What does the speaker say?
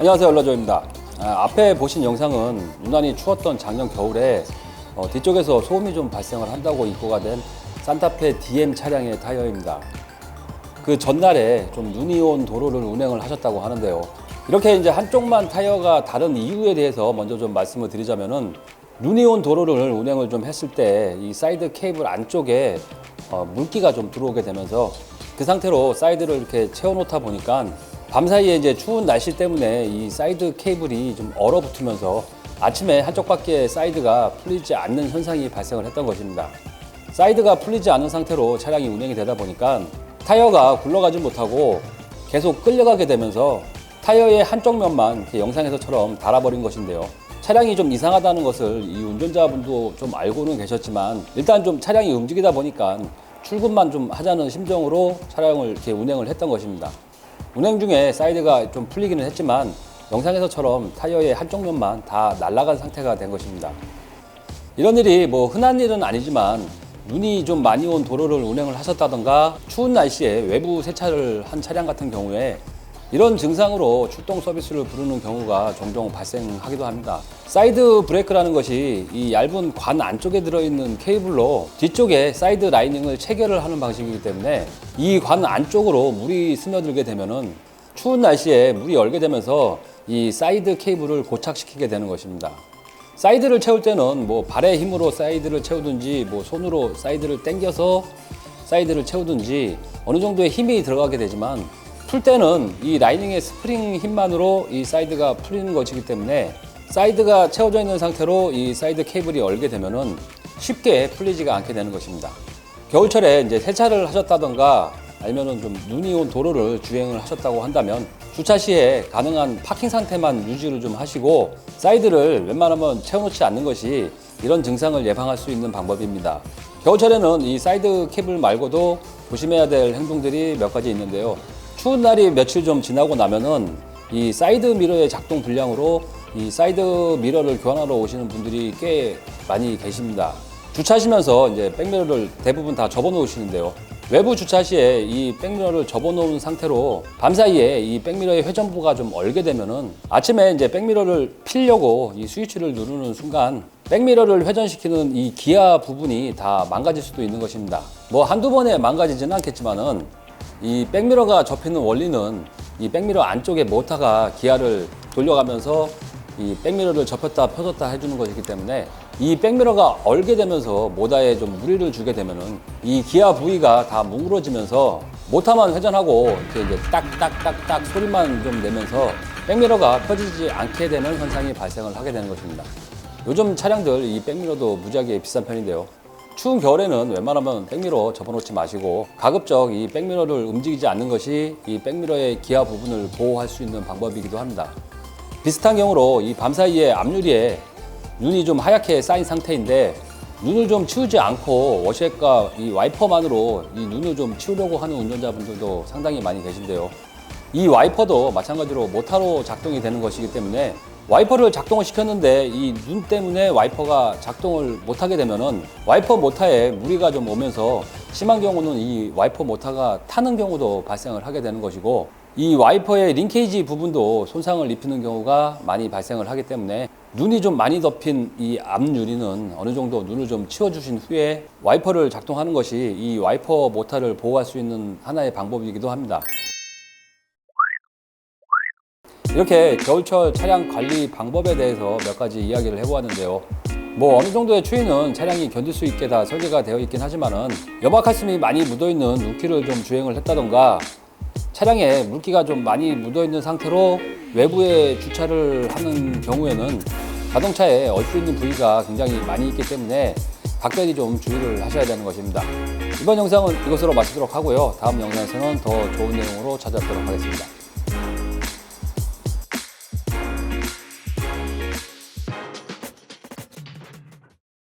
안녕하세요, 얼라조입니다. 앞에 보신 영상은 유난히 추웠던 작년 겨울에 뒤쪽에서 소음이 좀 발생을 한다고 입고가 된 산타페 DM 차량의 타이어입니다. 그 전날에 좀 눈이 온 도로를 운행을 하셨다고 하는데요. 이렇게 이제 한쪽만 타이어가 다른 이유에 대해서 먼저 좀 말씀을 드리자면은, 눈이 온 도로를 운행을 좀 했을 때 이 사이드 케이블 안쪽에 물기가 좀 들어오게 되면서 그 상태로 사이드를 이렇게 채워놓다 보니까 밤사이에 이제 추운 날씨 때문에 이 사이드 케이블이 좀 얼어붙으면서 아침에 한쪽밖에 사이드가 풀리지 않는 현상이 발생을 했던 것입니다. 사이드가 풀리지 않은 상태로 차량이 운행이 되다 보니까 타이어가 굴러가지 못하고 계속 끌려가게 되면서 타이어의 한쪽 면만 영상에서처럼 닳아버린 것인데요. 차량이 좀 이상하다는 것을 이 운전자분도 좀 알고는 계셨지만, 일단 좀 차량이 움직이다 보니까 출근만 좀 하자는 심정으로 차량을 이렇게 운행을 했던 것입니다. 운행 중에 사이드가 좀 풀리기는 했지만 영상에서처럼 타이어의 한쪽 면만 다 날아간 상태가 된 것입니다. 이런 일이 뭐 흔한 일은 아니지만, 눈이 좀 많이 온 도로를 운행을 하셨다던가 추운 날씨에 외부 세차를 한 차량 같은 경우에 이런 증상으로 출동 서비스를 부르는 경우가 종종 발생하기도 합니다. 사이드 브레이크라는 것이 이 얇은 관 안쪽에 들어있는 케이블로 뒤쪽에 사이드 라이닝을 체결을 하는 방식이기 때문에 이 관 안쪽으로 물이 스며들게 되면은 추운 날씨에 물이 얼게 되면서 이 사이드 케이블을 고착시키게 되는 것입니다. 사이드를 채울 때는 뭐 발의 힘으로 사이드를 채우든지 뭐 손으로 사이드를 당겨서 사이드를 채우든지 어느 정도의 힘이 들어가게 되지만, 풀 때는 이 라이닝의 스프링 힘만으로 이 사이드가 풀리는 것이기 때문에 사이드가 채워져 있는 상태로 이 사이드 케이블이 얼게 되면은 쉽게 풀리지가 않게 되는 것입니다. 겨울철에 이제 세차를 하셨다던가 아니면은 좀 눈이 온 도로를 주행을 하셨다고 한다면 주차 시에 가능한 파킹 상태만 유지를 좀 하시고 사이드를 웬만하면 채워놓지 않는 것이 이런 증상을 예방할 수 있는 방법입니다. 겨울철에는 이 사이드 케이블 말고도 조심해야 될 행동들이 몇 가지 있는데요. 추운 날이 며칠 좀 지나고 나면은 이 사이드 미러의 작동 불량으로 이 사이드 미러를 교환하러 오시는 분들이 꽤 많이 계십니다. 주차하시면서 이제 백미러를 대부분 다 접어 놓으시는데요. 외부 주차 시에 이 백미러를 접어 놓은 상태로 밤사이에 이 백미러의 회전부가 좀 얼게 되면은 아침에 이제 백미러를 피려고 이 스위치를 누르는 순간 백미러를 회전시키는 이 기아 부분이 다 망가질 수도 있는 것입니다. 뭐 한두 번에 망가지지는 않겠지만은 이 백미러가 접히는 원리는 이 백미러 안쪽에 모터가 기아를 돌려가면서 이 백미러를 접혔다 펴졌다 해주는 것이기 때문에 이 백미러가 얼게 되면서 모터에 좀 무리를 주게 되면은 이 기아 부위가 다 뭉그러지면서 모터만 회전하고 이렇게 이제 딱딱딱딱 소리만 좀 내면서 백미러가 펴지지 않게 되는 현상이 발생을 하게 되는 것입니다. 요즘 차량들 이 백미러도 무지하게 비싼 편인데요. 추운 겨울에는 웬만하면 백미러 접어놓지 마시고 가급적 이 백미러를 움직이지 않는 것이 이 백미러의 기아 부분을 보호할 수 있는 방법이기도 합니다. 비슷한 경우로 이 밤사이에 앞유리에 눈이 좀 하얗게 쌓인 상태인데 눈을 좀 치우지 않고 워시액과 이 와이퍼만으로 이 눈을 좀 치우려고 하는 운전자분들도 상당히 많이 계신데요. 이 와이퍼도 마찬가지로 모터로 작동이 되는 것이기 때문에 와이퍼를 작동을 시켰는데 이 눈 때문에 와이퍼가 작동을 못하게 되면은 와이퍼 모터에 무리가 좀 오면서 심한 경우는 이 와이퍼 모터가 타는 경우도 발생을 하게 되는 것이고, 이 와이퍼의 링케이지 부분도 손상을 입히는 경우가 많이 발생을 하기 때문에 눈이 좀 많이 덮인 이 앞유리는 어느 정도 눈을 좀 치워주신 후에 와이퍼를 작동하는 것이 이 와이퍼 모터를 보호할 수 있는 하나의 방법이기도 합니다. 이렇게 겨울철 차량 관리 방법에 대해서 몇 가지 이야기를 해보았는데요. 뭐 어느 정도의 추위는 차량이 견딜 수 있게 다 설계가 되어 있긴 하지만은 염화칼슘이 많이 묻어있는 루키를 좀 주행을 했다던가 차량에 물기가 좀 많이 묻어있는 상태로 외부에 주차를 하는 경우에는 자동차에 얼 수 있는 부위가 굉장히 많이 있기 때문에 각별히 좀 주의를 하셔야 되는 것입니다. 이번 영상은 이것으로 마치도록 하고요. 다음 영상에서는 더 좋은 내용으로 찾아뵙도록 하겠습니다.